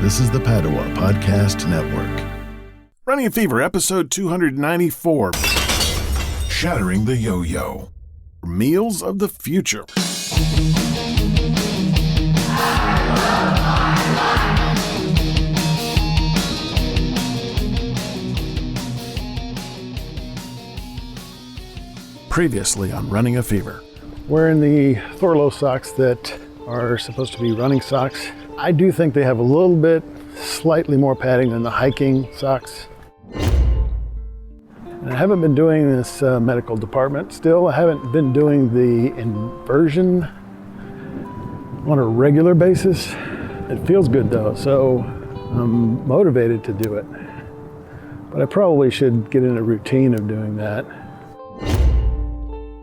This is the Padua Podcast Network. Running a Fever, episode 294. Shattering the Yo-Yo. Meals of the Future. Previously on Running a Fever. Wearing the Thorlo socks that are supposed to be running socks. I do think they have a little bit, slightly more padding than the hiking socks. And I haven't been doing this medical department still. I haven't been doing the inversion on a regular basis. It feels good though, so I'm motivated to do it. But I probably should get in a routine of doing that.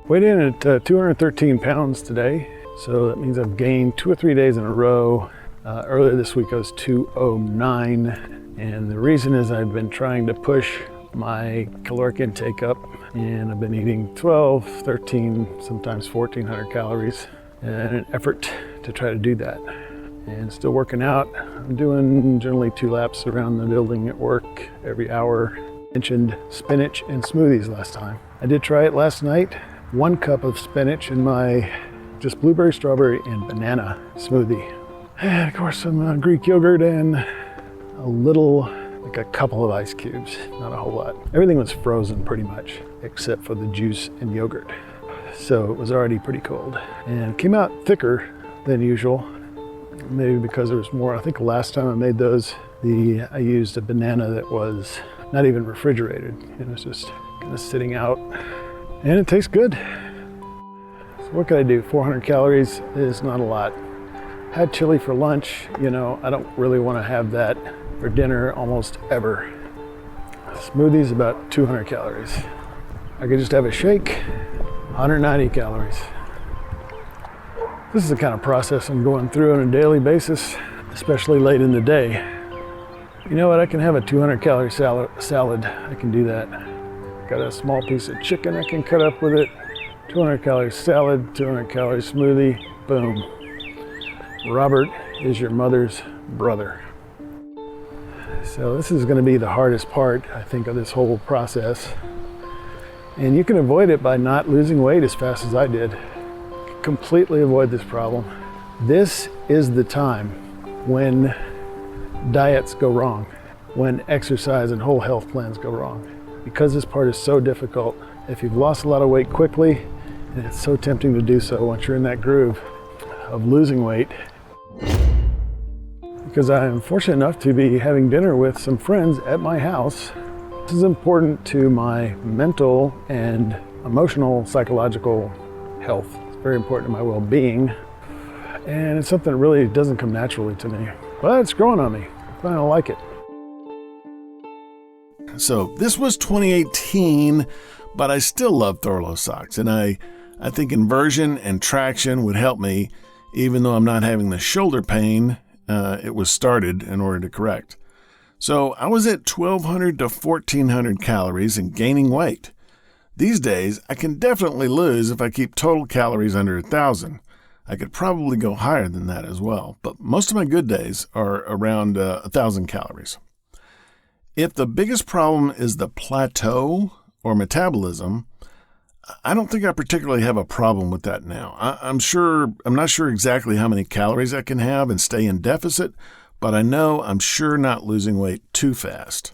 Weighed in at 213 pounds today, so that means I've gained 2 or 3 days in a row. Earlier this week I was 209, and the reason is I've been trying to push my caloric intake up, and I've been eating 12, 13, sometimes 1,400 calories in an effort to try to do that. And still working out. I'm doing generally 2 laps around the building at work every hour. Mentioned spinach and smoothies last time. I did try it last night. 1 cup of spinach in my just blueberry, strawberry, and banana smoothie. And of course some Greek yogurt and a couple of ice cubes, not a whole lot. Everything was frozen pretty much, except for the juice and yogurt. So it was already pretty cold. And it came out thicker than usual, maybe because there was more. I think the last time I made those, I used a banana that was not even refrigerated. It was just kind of sitting out. And it tastes good. So what can I do? 400 calories is not a lot. Had chili for lunch. I don't really want to have that for dinner almost ever. Smoothies about 200 calories. I could just have a shake, 190 calories. This is the kind of process I'm going through on a daily basis, especially late in the day. You know what? I can have a 200 calorie salad. I can do that. Got a small piece of chicken I can cut up with it. 200 calorie salad, 200 calorie smoothie, boom. Robert is your mother's brother. So this is going to be the hardest part, I think, of this whole process. And you can avoid it by not losing weight as fast as I did. Completely avoid this problem. This is the time when diets go wrong, when exercise and whole health plans go wrong. Because this part is so difficult, if you've lost a lot of weight quickly, and it's so tempting to do so once you're in that groove of losing weight, because I am fortunate enough to be having dinner with some friends at my house. This is important to my mental and emotional, psychological health. It's very important to my well-being, and it's something that really doesn't come naturally to me, but it's growing on me. I kind of like it. So this was 2018, but I still love Thorlo socks, and I think inversion and traction would help me, even though I'm not having the shoulder pain it was started in order to correct. So I was at 1,200 to 1,400 calories and gaining weight. These days, I can definitely lose if I keep total calories under 1,000. I could probably go higher than that as well, but most of my good days are around 1,000 calories. If the biggest problem is the plateau or metabolism, I don't think I particularly have a problem with that now. I'm not sure exactly how many calories I can have and stay in deficit, but I know I'm sure not losing weight too fast.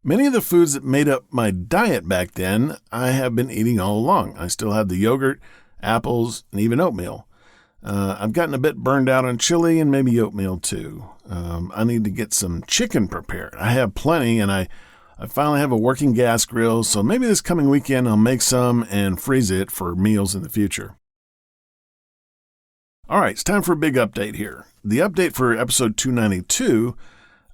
Many of the foods that made up my diet back then, I have been eating all along. I still have the yogurt, apples, and even oatmeal. I've gotten a bit burned out on chili and maybe oatmeal too. I need to get some chicken prepared. I have plenty, and I finally have a working gas grill, so maybe this coming weekend I'll make some and freeze it for meals in the future. All right, it's time for a big update here. The update for episode 292,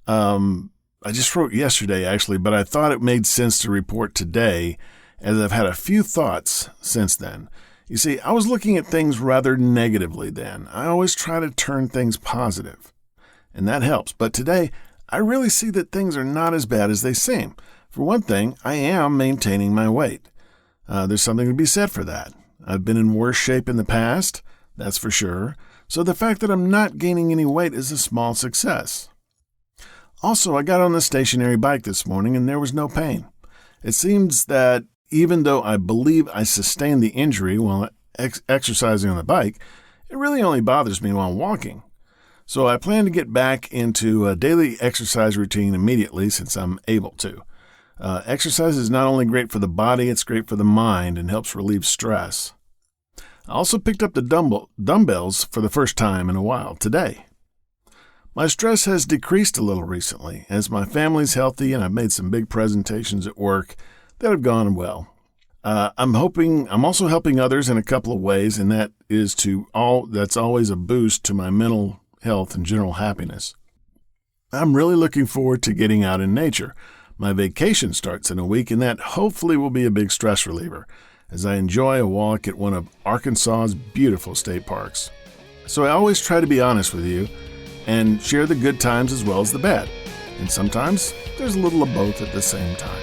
I just wrote yesterday actually, but I thought it made sense to report today as I've had a few thoughts since then. You see, I was looking at things rather negatively then. I always try to turn things positive, and that helps. But today, I really see that things are not as bad as they seem. For one thing, I am maintaining my weight. There's something to be said for that. I've been in worse shape in the past, that's for sure. So the fact that I'm not gaining any weight is a small success. Also, I got on the stationary bike this morning and there was no pain. It seems that even though I believe I sustained the injury while exercising on the bike, it really only bothers me while walking. So I plan to get back into a daily exercise routine immediately since I'm able to. Exercise is not only great for the body, it's great for the mind and helps relieve stress. I also picked up the dumbbells for the first time in a while today. My stress has decreased a little recently as my family's healthy and I've made some big presentations at work that have gone well. I'm also helping others in a couple of ways, and that's always a boost to my mental health and general happiness. I'm really looking forward to getting out in nature. My vacation starts in a week, and that hopefully will be a big stress reliever as I enjoy a walk at one of Arkansas's beautiful state parks. So I always try to be honest with you and share the good times as well as the bad. And sometimes there's a little of both at the same time.